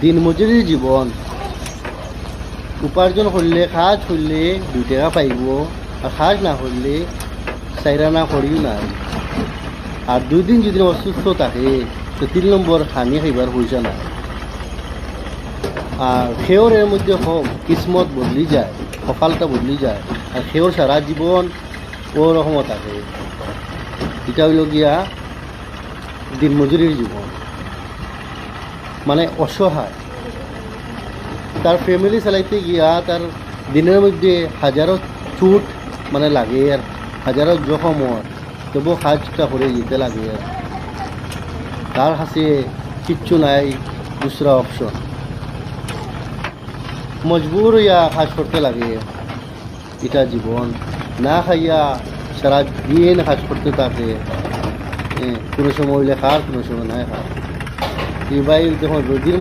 দিন মজুরির জীবন। উপার্জন করলে কাজ করলে 2 টাকা পাইব, আর কাজ না করলে চাইরানা করিও নাই। আর 2 দিন যদি অসুস্থ থাকে তো 3 নম্বর খানি খাইবার পয়সা নাই। আর খেয়র এর মধ্যে হোক কিসমত বদলি যায়, কপালটা বদলি যায়। আর খেয়র সারা জীবন ওরকমও থাকে। এটা হইল গিয়া দিনমজুরির জীবন, মানে অসহায়। তার ফ্যামিলি চালাইতে গিয়া তার দিনের মধ্যে হাজারো চুট মানে লাগে, আর হাজারো জখম হয়, তবু কাজটা করে যেতে লাগে। আর তার কাছে কিচ্ছু নাই দুসরা অপশন, মজবুর হইয়া কাজ করতে লাগে। এটা জীবন। না খাইয়া সারা দিন কাজ করতে থাকে। কোনো সময় হইলে খার, কোনো সময় নাই খার। এই ভাই যখন রোদির